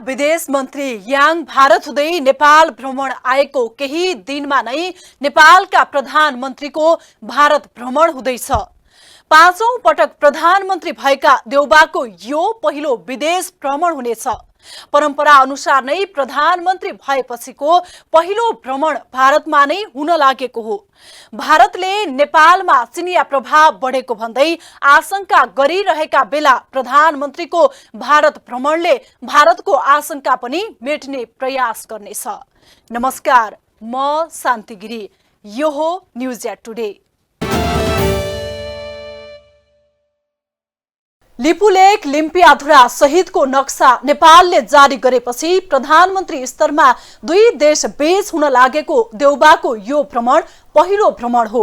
विदेश मन्त्री याङ भारत हुँदै नेपाल भ्रमण आएको केही दिनमा नै नेपालका प्रधानमन्त्रीको भारत भ्रमण हुँदैछ। पाँचौं पटक प्रधानमन्त्री भएका देउबाको यो पहिलो विदेश भ्रमण हुनेछ। परम्परा अनुसार नै प्रधानमन्त्री भएपछिको पहिलो भ्रमण भारतमा नै हुन लागेको हो। भारतले नेपालमा चिनिया प्रभाव बढेको भन्दै आशंका गरिरहेका बेला प्रधानमन्त्रीको भारत भ्रमणले भारतको आशंका पनि मेट्ने प्रयास गर्नेछ। नमस्कार, म शान्ति गिरी। यो हो news at today. Lipulekh Limpiyadhura सहितको नक्सा नेपालले जारी गरेपछि प्रधानमन्त्री स्तरमा दुई देश बीच हुन लागेको देउबाको यो भ्रमण पहिलो भ्रमण हो।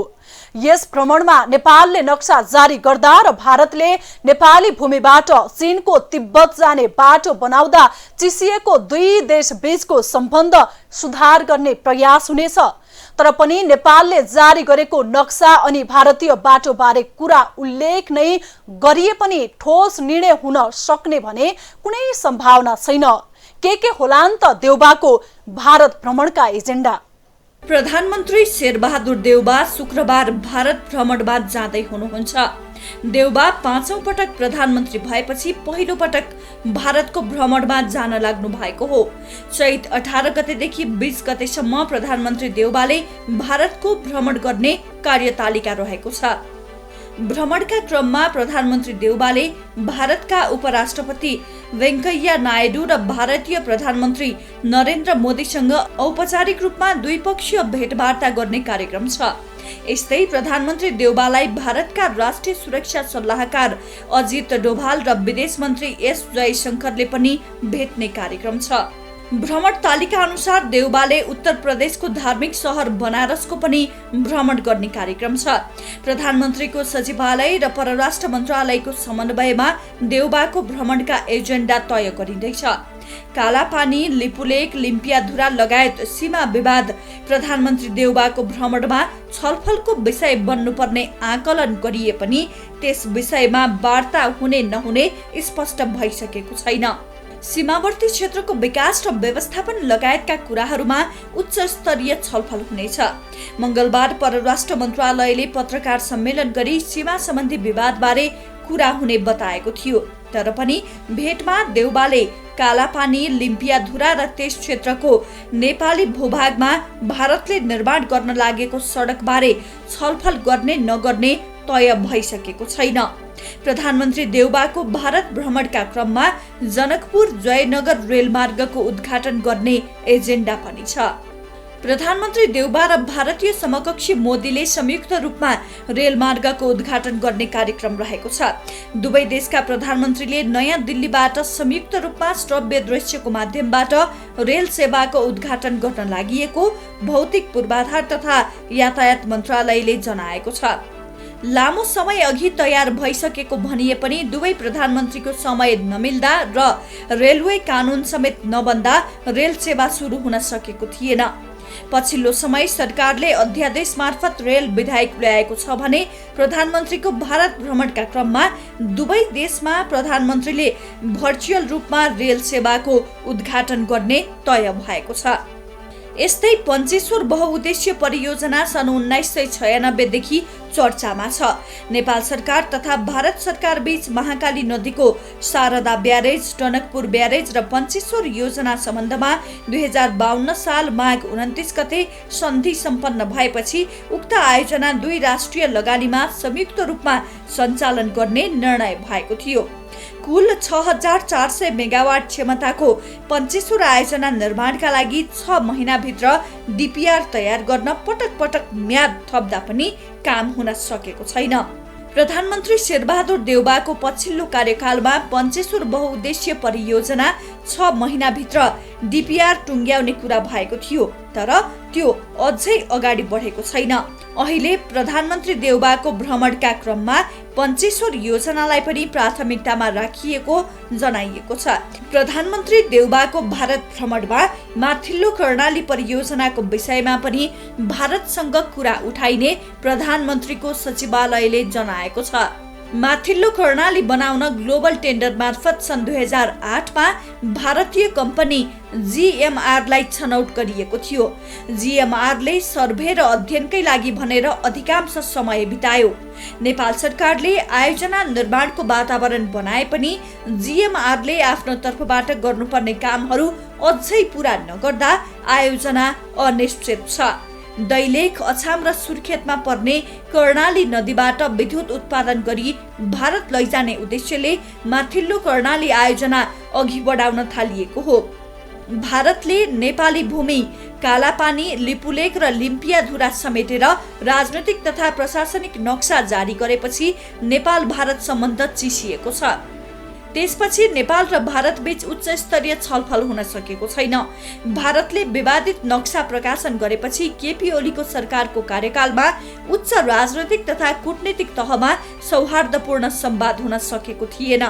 यस भ्रमणमा नेपालले नक्सा जारी गर्दा र भारतले नेपाली भूमिबाट चीनको तिब्बत जाने बाटो बनाउँदा चिसिएको दुई देश बीचको सम्बन्ध सुधार गर्ने प्रयास हुनेछ। तर पनि नेपालले जारी गरेको नक्सा अनि भारतीय बाटोबारे कुरा उल्लेख नै गरिए पनि ठोस निर्णय हुन सक्ने भने कुनै सम्भावना छैन। के होलान् त देउबाको भारत भ्रमणका एजेन्डा? प्रधानमन्त्री शेरबहादुर देउबा शुक्रबार भारत भ्रमणमा जाँदै हुनुहुन्छ। देउबा पाँचौं पटक प्रधानमन्त्री भएपछि पहिलो पटक भारतको भ्रमणमा जान लाग्नु भएको हो। चैत 18 गतेदेखि 20 गतेसम्म प्रधानमन्त्री देउबाले भारतको भ्रमण गर्ने कार्यतालिका रहेको छ। भ्रमणका क्रममा प्रधानमन्त्री देउबाले भारतका उपराष्ट्रपति वेंकैया नायडू र भारतीय प्रधानमन्त्री नरेन्द्र मोदीसँग औपचारिक रूपमा द्विपक्षीय भेटवार्ता गर्ने कार्यक्रम छ। यस्तै प्रधानमन्त्री देउबालाई भारतका राष्ट्रिय सुरक्षा सल्लाहकार अजित डोभाल र विदेश मन्त्री एस जयशंकरले पनि भेट्ने कार्यक्रम छ। भ्रमण तालिका अनुसार देउबाले उत्तर प्रदेशको धार्मिक सहर बनारसको पनि भ्रमण गर्ने कार्यक्रम छ। प्रधानमन्त्रीको सचिवालय र परराष्ट्र मन्त्रालयको समन्वयमा देउबाको भ्रमणका एजेन्डा तय गरिँदैछ। कालापानी, लिपुलेक, लिम्पियाधुरा लगायत सीमा विवाद प्रधानमन्त्री देउबाको भ्रमणमा छलफलको विषय बन्नुपर्ने आकलन गरिए पनि त्यस विषयमा वार्ता हुने नहुने स्पष्ट भइसकेको छैन। सीमावर्ती क्षेत्रको विकास र व्यवस्थापन लगायतका कुराहरूमा उच्च स्तरीय छलफल हुनेछ। मंगलबार परराष्ट्र मन्त्रालयले पत्रकार सम्मेलन गरी सीमा सम्बन्धी विवादबारे कुरा हुने बताएको थियो। तर पनि भेटमा देउबाले कालापानी, लिम्पियाधुरा र त्यस क्षेत्रको नेपाली भूभागमा भारतले निर्माण गर्न लागेको सडकबारे छलफल गर्ने नगर्ने तय भइसकेको छैन। प्रधानमन्त्री देउबाको भारत भ्रमणका क्रममा जनकपुर जयनगर रेलमार्गको उद्घाटन गर्ने एजेन्डा पनि छ। प्रधानमन्त्री देउबा र भारतीय समकक्षी मोदीले संयुक्त रूपमा रेलमार्गको उद्घाटन गर्ने कार्यक्रम रहेको छ। दुवै देशका प्रधानमन्त्रीले नयाँ दिल्लीबाट संयुक्त रूपमा श्रव्य दृश्यको माध्यमबाट रेल सेवाको उद्घाटन गर्न लागि भौतिक पूर्वाधार तथा यातायात मन्त्रालयले जनाएको छ। लामो समय अघि तयार भइसकेको भनिए पनि दुवै प्रधानमन्त्रीको समय नमिल्दा र रेलवे कानून समेत नबन्दा रेल सेवा सुरु हुन सकेको थिएन। पछिल्लो समय सरकारले अध्यादेश मार्फत रेल विधेयक ल्याएको छ भने प्रधानमन्त्रीको भारत भ्रमणका क्रममा दुवै देशमा प्रधानमन्त्रीले भर्चुअल रूपमा रेल सेवाको उद्घाटन गर्ने तय भएको छ। यस्तै पञ्चेश्वर बहुउद्देश्य परियोजना सन् 1996 देखि चर्चामा छ। नेपाल सरकार तथा भारत सरकार बीच महाकाली नदीको शारदा ब्यारेज, टनकपुर ब्यारेज र पञ्चेश्वर योजना सम्बन्धमा 2052 साल माघ 29 गते सन्धि सम्पन्न भएपछि उक्त आयोजना दुई राष्ट्रिय लगानीमा संयुक्त रूपमा सञ्चालन गर्ने निर्णय भएको थियो। कुल 6400 मेगावाट क्षमताको पञ्चेश्वर आयोजना निर्माणका लागि 6 महिनाभित्र डीपीआर तयार गर्न पटक पटक म्याद थप्दा पनि काम हुन सकेको छैन। प्रधानमन्त्री शेरबहादुर देउबाको पछिल्लो कार्यकालमा पञ्चेश्वर बहुउद्देश्य परियोजना 6 महिनाभित्र डीपीआर टुङ्ग्याउने कुरा भएको थियो। तर त्यो अझै अगाडि बढेको छैन। अहिले प्रधानमन्त्री देउबाको भ्रमणका क्रममा पञ्चेश्वर योजनालाई पनि प्राथमिकतामा राखिएको जनाइएको छ। प्रधानमन्त्री देउबाको भारत भ्रमणमा माथिल्लो कर्णाली परियोजनाको विषयमा पनि भारतसँग कुरा उठाइने प्रधानमन्त्रीको सचिवालयले जनाएको छ। माथिल्लो कर्णाली बनाउन ग्लोबल टेन्डर मार्फत सन् 2008मा भारतीय कम्पनी GMRलाई छनौट गरिएको थियो। GMRले सर्भे र अध्ययनकै लागि भनेर अधिकांश समय बितायो। नेपाल सरकारले आयोजना निर्माणको वातावरण बनाए पनि GMRले आफ्नो तर्फबाट गर्नुपर्ने कामहरू अझै पूरा नगर्दा आयोजना अनिश्चित छ। दैलेख, अछाम र सुर्खेतमा पर्ने कर्णाली नदीबाट विद्युत उत्पादन गरी भारत लैजाने उद्देश्यले माथिल्लो कर्णाली आयोजना अघि बढाउन थालिएको हो। भारतले नेपाली भूमि, कालापानी, लिपुलेक र लिम्पियाधुरा समेटेर राजनैतिक तथा प्रशासनिक नक्सा जारी गरेपछि नेपाल भारत सम्बन्ध चिसिएको छ। त्यसपछि नेपाल र भारत बीच उच्च स्तरीय छलफल हुन सकेको छैन। भारतले विवादित नक्सा प्रकाशन गरेपछि केपी ओलीको सरकारको कार्यकालमा उच्च राजनैतिक तथा कूटनीतिक तहमा सौहार्दपूर्ण संवाद हुन सकेको थिएन।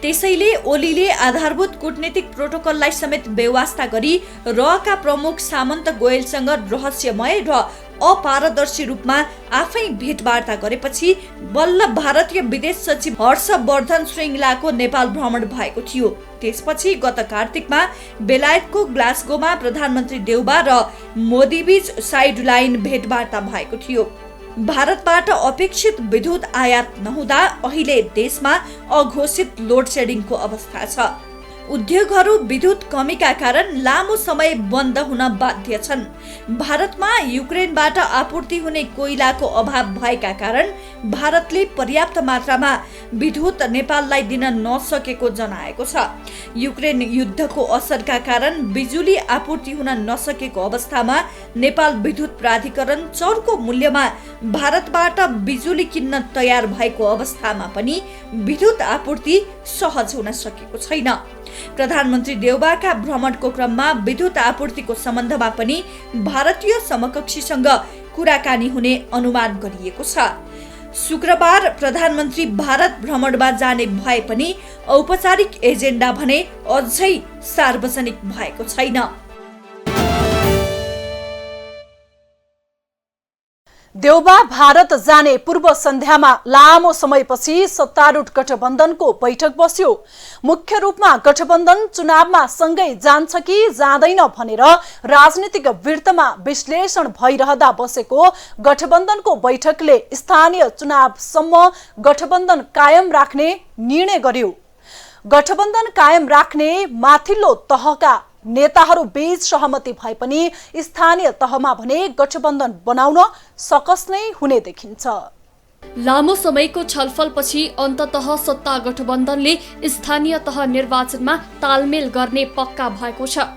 त्यसैले ओलीले आधारभूत कूटनीतिक प्रोटोकललाई समेत बेवास्ता गरी रका प्रमुख सामन्त गोयलसँग रहस्यमय र अपारदर्शी रूपमा आफै भेटवार्ता गरेपछि बल्ल भारतीय विदेश सचिव हर्षवर्धन श्रृङ्गलाको नेपाल भ्रमण भएको थियो। त्यसपछि गत कार्तिकमा बेलायतको ग्लास्गोमा प्रधानमन्त्री देउबा र मोदीबीच साइड लाइन भेटवार्ता भएको थियो। भारतबाट अपेक्षित विद्युत आयात नहुँदा अहिले देशमा अघोषित लोड सेडिङको अवस्था छ। उद्योगहरू विद्युत कमीका कारण लामो समय बन्द हुन बाध्य छन्। भारतमा युक्रेनबाट आपूर्ति हुने कोइलाको अभाव भएका कारण भारतले पर्याप्त मात्रामा विद्युत नेपाललाई दिन नसकेको जनाएको छ। युक्रेन युद्धको असरका कारण बिजुली आपूर्ति हुन नसकेको अवस्थामा नेपाल विद्युत प्राधिकरण चर्को मूल्यमा भारतबाट बिजुली किन्न तयार भएको अवस्थामा पनि विद्युत आपूर्ति सहज हुन सकेको छैन। प्रधानमन्त्री देउबाका भ्रमणको क्रममा विद्युत आपूर्तिको सम्बन्धमा पनि भारतीय समकक्षीसँग कुराकानी हुने अनुमान गरिएको छ। शुक्रबार प्रधानमन्त्री भारत भ्रमणमा जाने भए पनि औपचारिक एजेन्डा भने अझै सार्वजनिक भएको छैन। देउबा भारत जाने पूर्व सन्ध्यामा लामो समयपछि सत्तारूढ गठबन्धनको बैठक बस्यो। मुख्य रूपमा गठबन्धन चुनावमा सँगै जान्छ कि जाँदैन भनेर राजनीतिक वृत्तमा विश्लेषण भइरहँदा बसेको गठबन्धनको बैठकले स्थानीय चुनावसम्म गठबन्धन कायम राख्ने निर्णय गर्यो। गठबन्धन कायम राख्ने माथिल्लो तहका नेताहरू बीच सहमति भए पनि स्थानीय तहमा भने गठबन्धन बनाउन सकस नै हुने देखिन्छ। लामो समयको छलफलपछि अन्ततः सत्ता गठबन्धनले स्थानीय तह निर्वाचनमा तालमेल गर्ने पक्का भएको छ।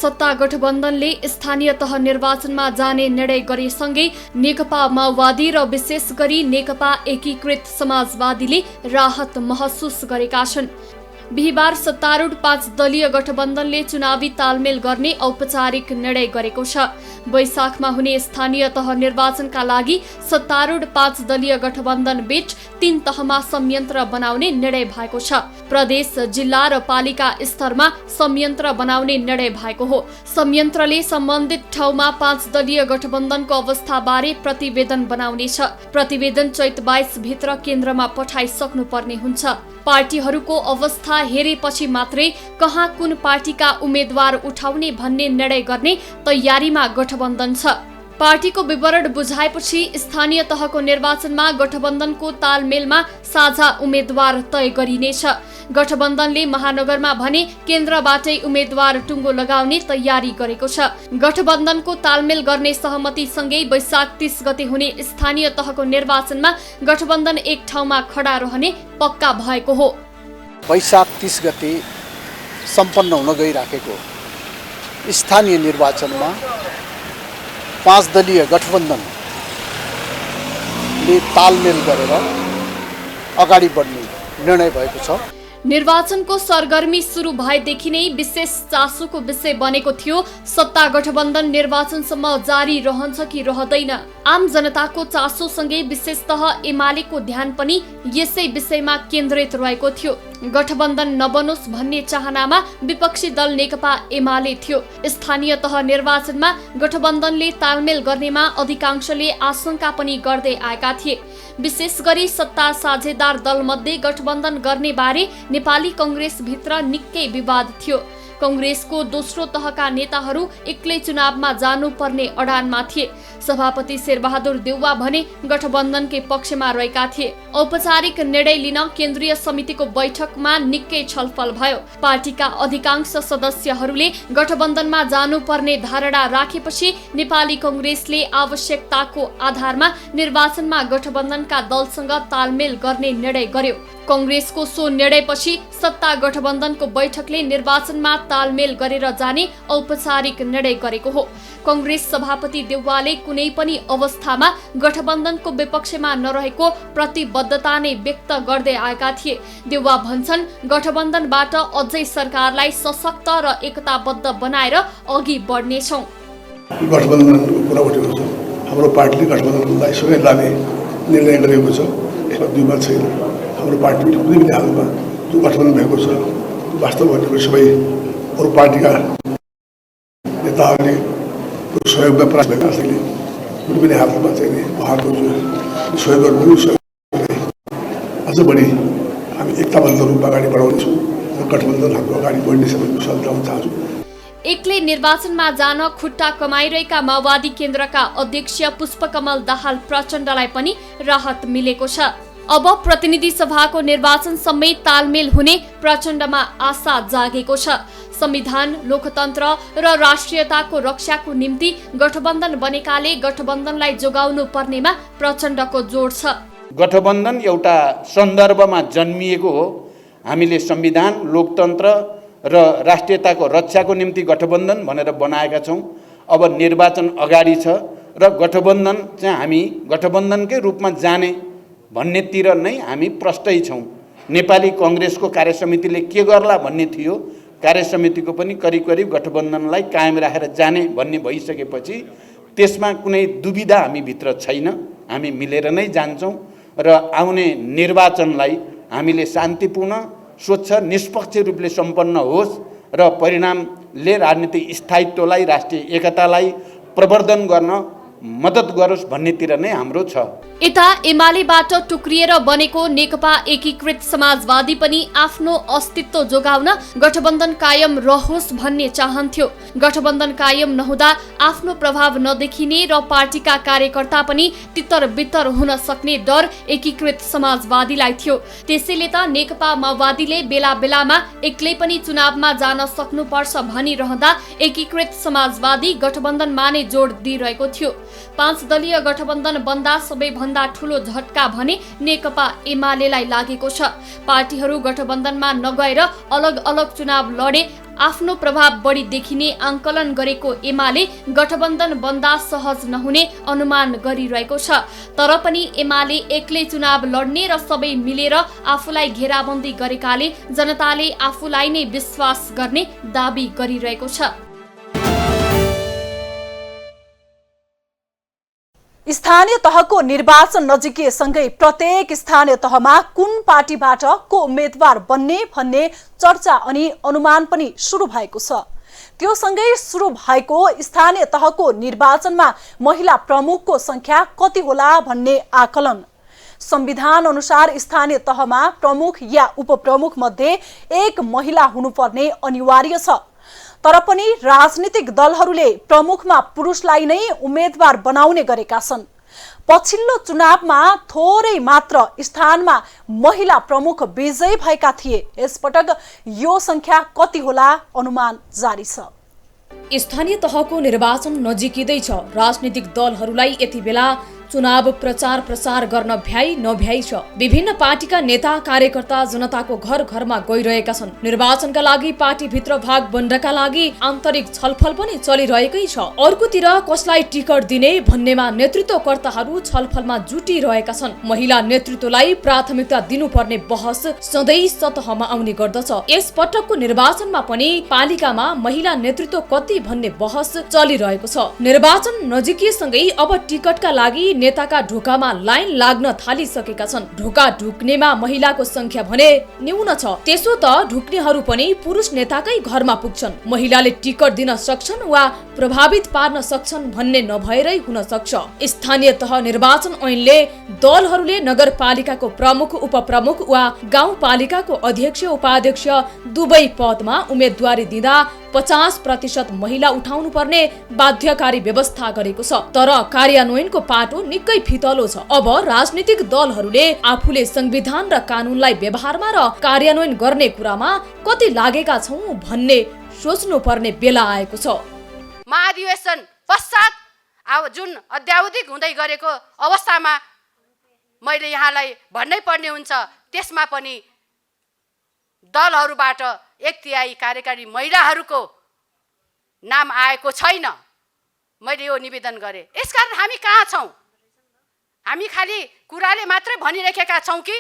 सत्ता गठबन्धनले स्थानीय तह निर्वाचनमा जाने निर्णय गरेसँगै नेकपा माओवादी र विशेष गरी नेकपा एकीकृत समाजवादीले राहत महसुस गरेका छन्। बिहिबार सत्तारूढ 5 दलीय गठबन्धनले चुनावी तालमेल गर्ने औपचारिक निर्णय गरेको छ। वैशाखमा हुने स्थानीय तह निर्वाचनका लागि सत्तारूढ 5 दलीय गठबन्धन बीच 3 तहमा संयन्त्र बनाउने निर्णय भएको छ। प्रदेश, जिल्ला र पालिका स्तरमा संयन्त्र बनाउने निर्णय भएको हो। संयन्त्रले सम्बन्धित ठाउँमा 5 दलीय गठबन्धनको अवस्थाबारे प्रतिवेदन बनाउनेछ। प्रतिवेदन चैत 22 भित्र केन्द्रमा पठाइसक्नु पर्ने हुन्छ। पार्टीहरूको अवस्था हेरेपछि मात्रै कहाँ कुन पार्टीका उम्मेद्वार उठाउने भन्ने निर्णय गर्ने तयारीमा गठबन्धन छ। पार्टीको विवरण बुझाएपछि स्थानीय तहको निर्वाचनमा गठबन्धनको तालमेलमा साझा उम्मेद्वार तय गरिनेछ। गठबन्धनले महानगरमा भने केन्द्रबाटै उम्मेद्वार टुङ्गो लगाउने तयारी गरेको छ। गठबन्धनको तालमेल गर्ने सहमतिसँगै वैशाख 30 गते हुने स्थानीय तहको निर्वाचनमा गठबन्धन एक ठाउँमा खडा रहने पक्का भएको हो। वैशाख 30 गते सम्पन्न हुन गइराखेको स्थानीय निर्वाचनमा 5 दलीय गठबन्धनले तालमेल गरेर अगाडि बढ्ने निर्णय भएको छ। निर्वाचनको सरगर्मी सुरु भएदेखि नै विशेष चासोको विषय बनेको थियो सत्ता गठबन्धन निर्वाचनसम्म जारी रहन्छ कि रहँदैन। आम जनताको चासोसँगै विशेषतः एमालेको ध्यान पनि यसै विषयमा केन्द्रित रहेको थियो। गठबन्धन नबनोस् भन्ने चाहनामा विपक्षी दल नेकपा एमाले थियो। स्थानीय तह निर्वाचनमा गठबन्धनले तालमेल गर्नेमा अधिकांशले आशंका पनि गर्दै आएका थिए। विशेष गरी सत्ता साझेदार दलमध्ये गठबन्धन गर्ने बारे नेपाली कङ्ग्रेसभित्र निकै विवाद थियो। कङ्ग्रेसको दोस्रो तहका नेताहरू एक्लै चुनावमा जानुपर्ने अडानमा थिए। सभापति शेरबहादुर देउवा भने गठबन्धनकै पक्षमा रहेका थिए। औपचारिक निर्णय लिन केन्द्रीय समितिको बैठकमा निकै छलफल भयो। पार्टीका अधिकांश सदस्यहरूले गठबन्धनमा जानुपर्ने धारणा राखेपछि नेपाली कङ्ग्रेसले आवश्यकताको आधारमा निर्वाचनमा गठबन्धनका दलसँग तालमेल गर्ने निर्णय गर्यो। कङ्ग्रेसको सो निर्णयपछि सत्ता गठबन्धनको बैठकले निर्वाचनमा तालमेल गरेर जाने औपचारिक निर्णय गरेको हो। कङ्ग्रेस सभापति देउवाले कुनै पनि अवस्थामा गठबन्धनको विपक्षमा नरहेको प्रतिबद्धता नै व्यक्त गर्दै आएका थिए। देउवा भन्छन्, गठबन्धनबाट अझै सरकारलाई सशक्त र एकताबद्ध बनाएर अघि बढ्नेछौँ। गठबन्धनको कुरा उठेको छ। हाम्रो पार्टीले गठबन्धनलाई सँगै लाने निर्णय गरेको छ। यसमा दुई मत छैन। हाम्रो पार्टीले कुनै पनि हालमा जो गठबन्धन भएको छ वास्तव भनेको सबै अरू पार्टीका नेताहरूले सहयोगमा प्रयास गरेका छैन। कुनै पनि हालमा चाहिँ उहाँको जो सहयोग गर्नु अझ बढी हामी एकताबद्ध रूपमा अगाडि बढाउनेछौँ र गठबन्धन हाम्रो अगाडि बढ्ने समय विश्वास दिलाउन चाहन्छु। एक्लै निर्वाचनमा जान खुट्टा कमाइरहेका माओवादी केन्द्रका अध्यक्ष पुष्पकमल दाहाल प्रचण्डलाई पनि राहत मिलेको छ। अब प्रतिनिधि सभाको निर्वाचन समेत तालमेल हुने प्रचण्डमा आशा जागेको छ। संविधान, लोकतन्त्र र राष्ट्रियताको रक्षाको निम्ति गठबन्धन बनेकाले गठबन्धनलाई जोगाउनु पर्नेमा प्रचण्डको जोड छ। गठबन्धन एउटा सन्दर्भमा जन्मिएको हो। हामीले संविधान, लोकतन्त्र र राष्ट्रियताको रक्षाको निम्ति गठबन्धन भनेर बनाएका छौँ। अब निर्वाचन अगाडि छ र गठबन्धन चाहिँ हामी गठबन्धनकै रूपमा जाने भन्नेतिर नै हामी प्रष्टै छौँ। नेपाली कङ्ग्रेसको कार्यसमितिले के गर्ला भन्ने थियो। कार्यसमितिको पनि करिब करिब गठबन्धनलाई कायम राखेर जाने भन्ने भइसकेपछि त्यसमा कुनै दुविधा हामीभित्र छैन। हामी मिलेर नै जान्छौँ र आउने निर्वाचनलाई हामीले शान्तिपूर्ण, स्वच्छ, निष्पक्ष रूपले सम्पन्न होस् र परिणामले राजनीतिक स्थायित्वलाई, राष्ट्रिय एकतालाई प्रवर्धन गर्न मद्दत गरोस् भन्नेतिर नै हाम्रो छ। यता एमालेबाट टुक्रिएर बनेको नेकपा एकीकृत समाजवादी पनि आफ्नो अस्तित्व जोगाउन गठबन्धन कायम रहोस् भन्ने चाहन्थ्यो। गठबन्धन कायम नहुँदा आफ्नो प्रभाव नदेखिने र पार्टीका कार्यकर्ता पनि तितर बितर हुन सक्ने डर एकीकृत समाजवादीलाई थियो। त्यसैले त नेकपा माओवादीले बेला बेलामा एक्लै पनि चुनावमा जान सक्नुपर्छ भनिरहँदा एकीकृत समाजवादी गठबन्धनमा नै जोड दिइरहेको थियो। 5 दलीय गठबन्धन बन्दा सबैभन्दा ठूलो झट्का भने नेकपा एमालेलाई लागेको छ। पार्टीहरू गठबन्धनमा नगएर अलग अलग चुनाव लडे आफ्नो प्रभाव बढी देखिने आंकलन गरेको एमाले गठबन्धन बन्दा सहज नहुने अनुमान गरिरहेको छ। तर पनि एमाले एक्लै चुनाव लड्ने र सबै मिलेर आफूलाई घेराबन्दी गरेकाले जनताले आफूलाई नै विश्वास गर्ने दाबी गरिरहेको छ। स्थानीय तहको निर्वाचन नजिकिएसँगै प्रत्येक स्थानीय तहमा कुन पार्टीबाट को उम्मेद्वार बन्ने भन्ने चर्चा अनि अनुमान पनि सुरु भएको छ। त्यो सँगै सुरु भएको स्थानीय तहको निर्वाचनमा महिला प्रमुखको संख्या कति होला भन्ने आकलन। संविधान अनुसार स्थानीय तहमा प्रमुख या उपप्रमुख मध्ये एक महिला हुनुपर्ने अनिवार्य छ। तर पनि राजनीतिक दलहरूले प्रमुखमा पुरुषलाई नै उम्मेद्वार बनाउने गरेका छन्। पछिल्लो चुनावमा थोरै मात्र स्थानमा महिला प्रमुख विजयी भएका थिए। यसपटक यो संख्या कति होला अनुमान जारी छ। स्थानीय तहको निर्वाचन नजिकिँदैछ। राजनीतिक दलहरूलाई यति बेला चुनाव प्रचार प्रसार गर्न भ्याइ नभ्याइ छ। विभिन्न पार्टीका नेता कार्यकर्ता जनताको घर घरमा गइरहेका छन्। निर्वाचनका लागि पार्टीभित्र भाग बन्डका लागि आन्तरिक छलफल पनि चलिरहेकै छ। अर्कोतिर कसलाई टिकट दिने भन्नेमा नेतृत्वकर्ताहरू छलफलमा जुटिरहेका छन्। महिला नेतृत्वलाई प्राथमिकता दिनुपर्ने बहस सधैँ सतहमा आउने गर्दछ। यस पटकको निर्वाचनमा पनि पालिकामा महिला नेतृत्व कति भन्ने बहस चलिरहेको छ। निर्वाचन नजिकिएसँगै अब टिकटका लागि नेताका ढोकामा लाइन लाग्न थालिसकेका छन्। ढोका ढुक्नेमा महिलाको संख्या भने न्यून छ। त्यसो त ढुक्नेहरू पनि पुरुष नेताकै घरमा पुग्छन्। महिलाले टिकट दिन सक्छन् वा प्रभावित पार्न सक्छन् भन्ने नभएरै हुन सक्छ। स्थानीय तह निर्वाचन ऐनले दलहरूले नगरपालिकाको प्रमुख, उपप्रमुख वा गाउँपालिकाको अध्यक्ष, उपाध्यक्ष दुवै पदमा उम्मेदवारी दिँदा 50% महिला उठाउनु पर्ने बाध्यकारी व्यवस्था गरेको छ। तर कार्यान्वयनको पाटो निकै फितलो छ। अब राजनीतिक दलहरूले आफूले संविधान र कानूनलाई व्यवहारमा र कार्यान्वयन गर्ने कुरामा कति लागेका छौं भन्ने सोच्नु पर्ने बेला आएको छ। महाधिवेशन पश्चात जुन अद्यावधिक हुँदै गरेको अवस्थामा मैले यहाँलाई भन्नै पर्ने हुन्छ, त्यसमा पनि दलहरूबाट 1/3 कार्यकारी महिलाहरूको नाम आएको छैन। मैले यो निवेदन गरेँ। यसकारण हामी कहाँ छौँ? हामी खालि कुराले मात्रै भनिरहेका छौँ कि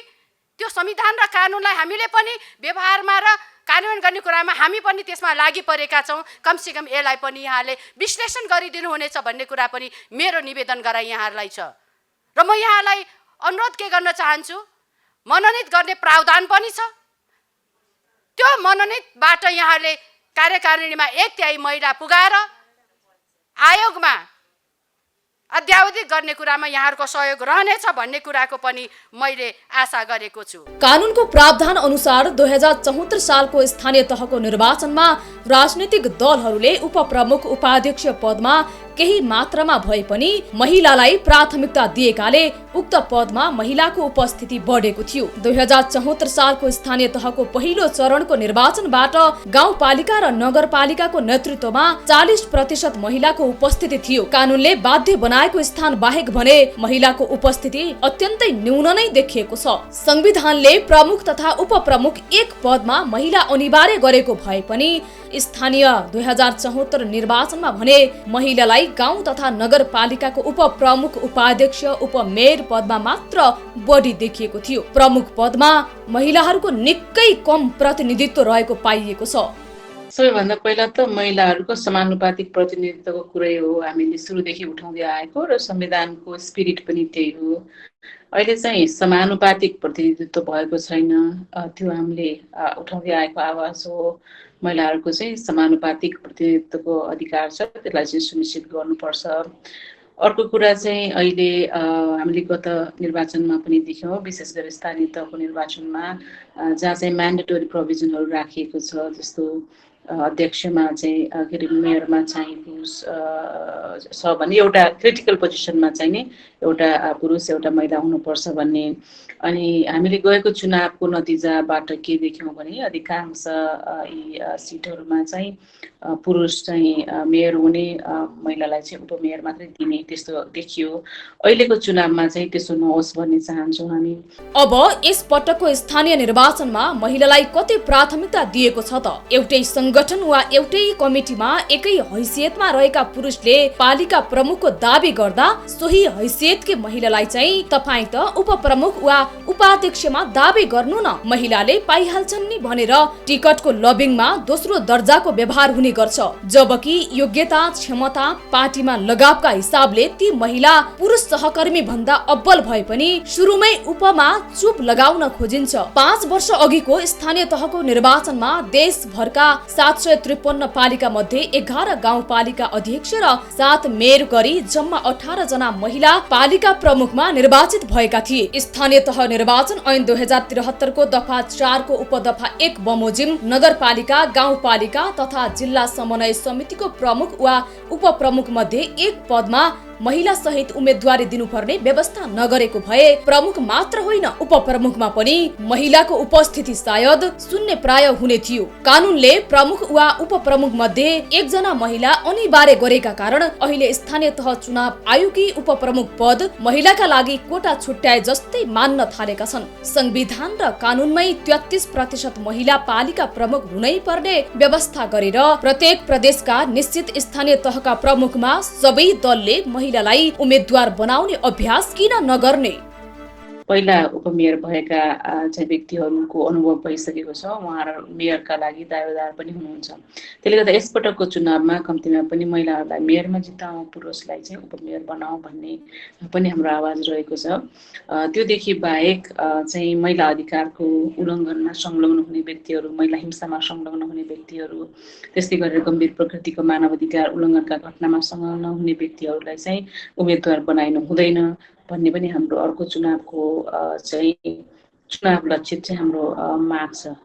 त्यो संविधान र कानुनलाई हामीले पनि व्यवहारमा र कार्यान्वयन गर्ने कुरामा हामी पनि त्यसमा लागि परेका छौँ। कमसेकम यसलाई पनि यहाँले विश्लेषण गरिदिनु हुनेछ भन्ने कुरा पनि मेरो निवेदन गराइ यहाँहरूलाई छ। र म यहाँलाई अनुरोध के गर्न चाहन्छु, मनोनित गर्ने प्रावधान पनि छ। त्यो मनोनितबाट यहाँले कार्यकारिणीमा 1/3 महिला पुगाएर आयोगमा अद्यावधिक गर्ने कुरामा यहाँहरूको सहयोग रहनेछ भन्ने कुराको पनि मैले आशा गरेको छु। कानुनको प्रावधान अनुसार 2074 सालको स्थानीय तहको निर्वाचनमा राजनीतिक दलहरूले उपप्रमुख, उपाध्यक्ष पदमा केही मात्रामा भए पनि महिलालाई प्राथमिकता दिएकाले उक्त पदमा महिलाको उपस्थिति बढेको थियो। 2074 सालको स्थानीय तहको पहिलो चरणको निर्वाचनबाट गाउँपालिका र नगरपालिकाको नेतृत्वमा 40% महिलाको उपस्थिति थियो। कानूनले बाध्य बनाएको स्थान बाहेक भने महिलाको उपस्थिति अत्यन्तै न्यून नै देखिएको छ। संविधानले प्रमुख तथा उपप्रमुख एक पदमा महिला अनिवार्य गरेको भए पनि स्थानीय 2074 निर्वाचनमा भने महिलालाई गाउँ तथा नगरपालिकाको उपप्रमुख, उपाध्यक्ष, उपमेयर पदमा मात्र बढी देखिएको थियो। प्रमुख पदमा महिलाहरूको निकै कम प्रतिनिधित्व रहेको पाइएको छ। सबैभन्दा पहिला त महिलाहरूको समानुपातिक प्रतिनिधित्वको कुरै हो हामीले सुरुदेखि उठाउँदै आएको र संविधानको स्पिरिट पनि त्यही हो। अहिले चाहिँ समानुपातिक प्रतिनिधित्व भएको छैन, त्यो हामीले उठाउँदै आएको आवाज हो। महिलाहरूको चाहिँ समानुपातिक प्रतिनिधित्वको अधिकार छ, त्यसलाई चाहिँ सुनिश्चित गर्नुपर्छ। अर्को कुरा चाहिँ अहिले हामीले गत निर्वाचनमा पनि देख्यौँ, विशेष गरी स्थानीय तहको निर्वाचनमा जहाँ चाहिँ म्यान्डेटोरी प्रोभिजनहरू राखिएको छ, जस्तो अध्यक्षमा चाहिँ के अरे मेयरमा चाहिँ पुरुष छ भने एउटा क्रिटिकल पोजिसनमा चाहिँ नि एउटा पुरुष एउटा महिला हुनुपर्छ भन्ने। अनि हामीले गएको चुनावको नतिजाबाट के देख्यौँ भने अधिकांश यी सिटहरूमा चाहिँ पुरुष चाहिँ मेयर हुने, महिलालाई चाहिँ उपमेयर मात्रै दिने त्यस्तो देखियो। अहिलेको चुनावमा चाहिँ त्यसो नहोस् भन्ने चाहन्छौँ हामी। अब यस पटकको स्थानीय निर्वाचनमा महिलालाई कति प्राथमिकता दिएको छ त? एउटै संगठन वा एउटै कमिटीमा एकै हैसियतमा रहेका पुरुषले पालिका प्रमुखको दाबी गर्दा सोही हैसियतकी महिलालाई चाहिँ तपाईँ त उपप्रमुख वा उपाध्यक्षमा दाबी गर्नु न, महिलाले पाइहाल्छन् नि भनेर टिकटको लबिङमा दोस्रो दर्जाको व्यवहार हुने गर्छ। जबकि योग्यता, क्षमता, पार्टीमा लगावका हिसाबले ती महिला पुरुष सहकर्मी भन्दा अब्बल भए पनि सुरुमै उपमा चुप लगाउन खोजिन्छ। 5 वर्ष अघिको स्थानीय तहको निर्वाचनमा देशभरका 753 पालिका मध्ये 11 गाउँपालिका अध्यक्ष र 7 मेयर गरी जम्मा 18 जना महिला पालिका प्रमुखमा निर्वाचित भएका थिए। स्थानीय तह निर्वाचन ऐन 2073 को दफा 4 को उपदफा 1 बमोजिम नगरपालिका, गाउँपालिका तथा जिल्ला समन्वय समितिको प्रमुख वा उपप्रमुख मध्ये एक पदमा महिला सहित उम्मेदवारी दिनुपर्ने व्यवस्था नगरेको भए प्रमुख मात्र होइन उपप्रमुखमा पनि महिलाको उपस्थिति सायद शून्य प्राय हुने थियो। कानूनले प्रमुख वा उपप्रमुख मध्ये एकजना महिला अनिवार्य गरेका कारण अहिले स्थानीय तह चुनाव आयोगकी उपप्रमुख पद महिलाका लागि कोटा छुट्याए जस्तै मान्न थालेका छन्। संविधान र कानूनमै 33% महिला पालिका प्रमुख हुनै पर्ने व्यवस्था गरेर प्रत्येक प्रदेशका निश्चित स्थानीय तहका प्रमुखमा सबै दलले महिलालाई उम्मेद्वार बनाउने अभ्यास किन नगर्ने? पहिला उपमेयर भएका चाहिँ व्यक्तिहरूको अनुभव भइसकेको छ। उहाँहरू मेयरका लागि दावेदार पनि हुनुहुन्छ। त्यसले गर्दा यसपटकको चुनावमा कम्तीमा पनि महिलाहरूलाई मेयरमा जिताउँ, पुरुषलाई चाहिँ उपमेयर बनाऊ भन्ने पनि हाम्रो आवाज रहेको छ। त्योदेखि बाहेक चाहिँ महिला अधिकारको उल्लङ्घनमा संलग्न हुने व्यक्तिहरू, महिला हिंसामा संलग्न हुने व्यक्तिहरू, त्यस्तै गरेर गम्भीर प्रकृतिको मानव अधिकार उल्लङ्घनका घटनामा संलग्न हुने व्यक्तिहरूलाई चाहिँ उम्मेदवार बनाइनु हुँदैन भन्ने पनि हाम्रो अर्को चुनावको चाहिँ चुनाव लक्षित चाहिँ हाम्रो माग छ।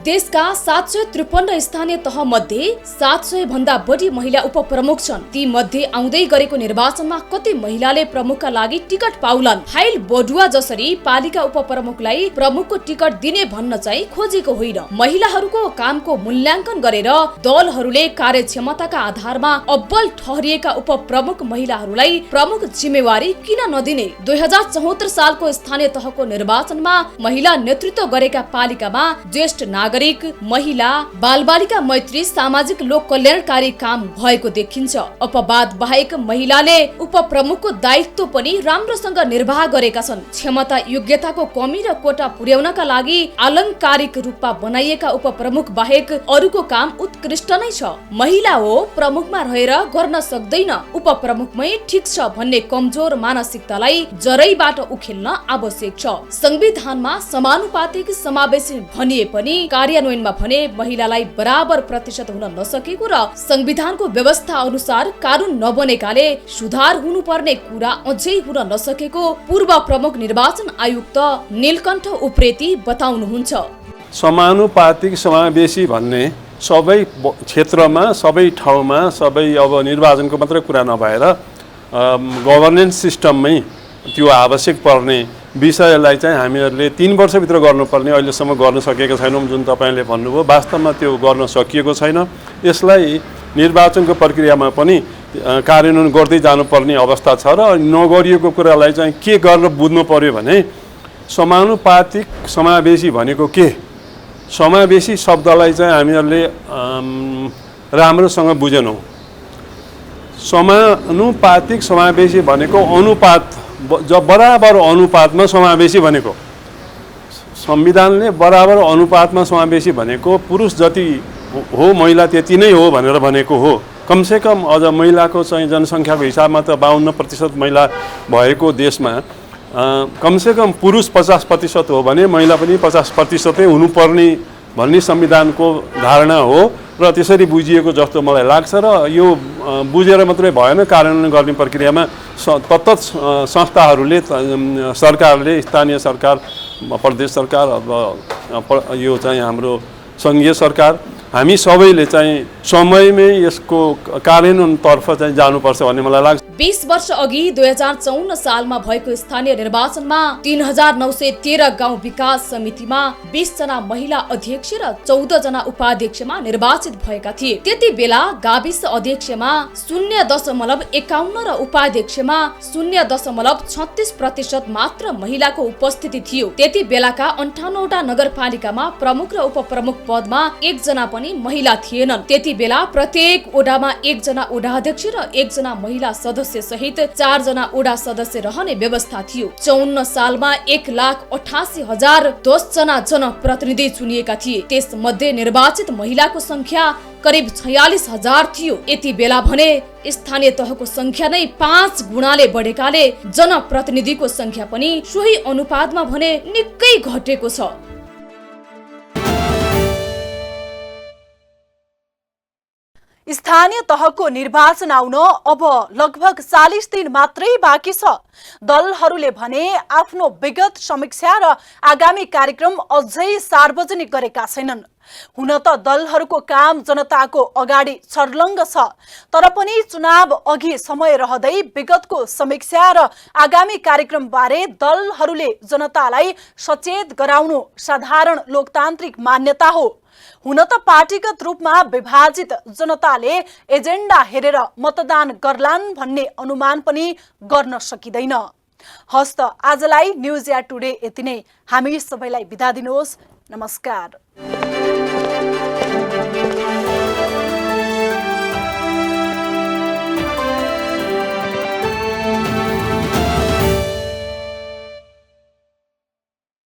देशका 753 स्थानीय तह मध्ये 700 भन्दा बढी महिला उपप्रमुख छन्। ती मध्ये आउँदै गरेको निर्वाचनमा कति महिलाले प्रमुखका लागि टिकट पाउलान्। फाइल बढुवा जसरी पालिका उपप्रमुखलाई प्रमुखको टिकट दिने भन्न चाहिँ खोजेको होइन। महिलाहरूको कामको मूल्याङ्कन गरेर दलहरूले कार्यक्षमताका आधारमा अब्बल ठहरिएका उपप्रमुख महिलाहरूलाई प्रमुख जिम्मेवारी किन नदिने? 2074 सालको स्थानीय तहको निर्वाचनमा महिला नेतृत्व गरेका पालिकामा ज्येष्ठ नागरिक, महिला, बालबालिका मैत्री, सामाजिक लोक कल्याणकारी काम भएको देखिन्छ। अपवाद बाहेक महिलाले उपप्रमुखको दायित्व पनि राम्रोसँग निर्वाह गरेका छन्। क्षमता योग्यताको कमी र कोटा पुर्याउनका लागि आलङ्कारिक रूपमा बनाइएका उपप्रमुख बाहेक अरूको काम उत्कृष्ट नै छ। महिला हो, प्रमुखमा रहेर गर्न सक्दैन, उपप्रमुखमै ठिक छ भन्ने कमजोर मानसिकतालाई जरैबाट उखेल्न आवश्यक छ। संविधानमा समानुपातिक समावेशी भनिए पनि कार्यान्वयनमा भने महिलालाई बराबर प्रतिशत हुन नसकेको र संविधानको व्यवस्था अनुसार कानून नबनेकाले सुधार हुनुपर्ने कुरा अझै हुन नसकेको पूर्व प्रमुख निर्वाचन आयुक्त नीलकण्ठ उप्रेती बताउनुहुन्छ। समानुपातिक समावेशी भन्ने सबै क्षेत्रमा, सबै ठाउँमा, सबै अब निर्वाचनको मात्रै कुरा नभएर गभर्नेन्स सिस्टममै त्यो आवश्यक पर्ने विषयलाई चाहिँ हामीहरूले 3 वर्षभित्र गर्नुपर्ने अहिलेसम्म गर्न सकेका छैनौँ। जुन तपाईँले भन्नुभयो, वास्तवमा त्यो गर्न सकिएको छैन। यसलाई निर्वाचनको प्रक्रियामा पनि कार्यान्वयन गर्दै जानुपर्ने अवस्था छ र नगरिएको कुरालाई चाहिँ के गरेर बुझ्नु पर्यो भने समानुपातिक समावेशी भनेको के? समावेशी शब्दलाई चाहिँ हामीहरूले राम्रोसँग बुझेनौँ। समानुपातिक समावेशी भनेको अनुपात, जब बराबर अनुपातमा समावेशी भनेको, संविधानले बराबर अनुपातमा समावेशी भनेको पुरुष जति हो महिला त्यति नै हो भनेर भनेको हो। कमसेकम अझ महिलाको चाहिँ जनसङ्ख्याको हिसाबमा त 52% महिला भएको देशमा कमसेकम पुरुष 50% हो भने महिला पनि 50% हुनुपर्ने भन्ने संविधानको धारणा हो र त्यसरी बुझिएको जस्तो मलाई लाग्छ। र यो बुझेर मात्रै भएन, कार्यान्वयन गर्ने प्रक्रियामा तत्त संस्थाहरूले, सरकारले, स्थानीय सरकार, प्रदेश सरकार, अब यो चाहिँ हाम्रो सङ्घीय सरकार, हामी सबैले चाहिँ समयमै यसको कार्यान्वयनतर्फ चाहिँ जानुपर्छ भन्ने मलाई लाग्छ। 20 वर्ष अघि 2054 सालमा भएको स्थानीय निर्वाचनमा 3913 गाउँ विकास समितिमा 20 जना महिला अध्यक्ष र 14 जना उपाध्यक्षमा निर्वाचित भएका थिए। त्यति बेला गाविस अध्यक्षमा 0.51 र उपाध्यक्षमा 0.36% मात्र महिलाको उपस्थिति थियो। त्यति बेलाका 58वटा नगरपालिकामा प्रमुख र उपप्रमुख पदमा 1 जना पनि महिला थिएनन्। त्यति बेला प्रत्येक ओडामा 1 जना ओडाध्यक्ष र 1 जना महिला सदस्य सहित 4 जना ओडा सदस्य रहने व्यवस्था थियो। 54 सालमा 1,88,010 जना जनप्रतिनिधि चुनिएका थिए। त्यस मध्ये निर्वाचित महिलाको संख्या करिब 46,000 थियो। यति बेला भने स्थानीय तहको संख्या नै 5 गुणाले बढेकाले जनप्रतिनिधिको संख्या पनि सोही अनुपातमा भने निकै घटेको छ। स्थानीय तहको निर्वाचन आउन अब लगभग 40 दिन मात्रै बाँकी छ। दलहरूले भने आफ्नो विगत समीक्षा र आगामी कार्यक्रम अझै सार्वजनिक गरेका छैनन्। हुन त दलहरूको काम जनताको अगाडि छर्लङ्ग छ, तर पनि चुनाव अघि समय रहँदै विगतको समीक्षा र आगामी कार्यक्रम बारे दलहरूले जनतालाई सचेत गराउनु साधारण लोकतान्त्रिक मान्यता हो। हुन त पार्टीगत रूपमा विभाजित जनताले एजेन्डा हेरेर मतदान गर्लान् भन्ने अनुमान पनि गर्न सकिँदैन। हस्त आजलाई न्युज या टुडे यति नै। हामी सबैलाई बिदा दिनुहोस्। नमस्कार।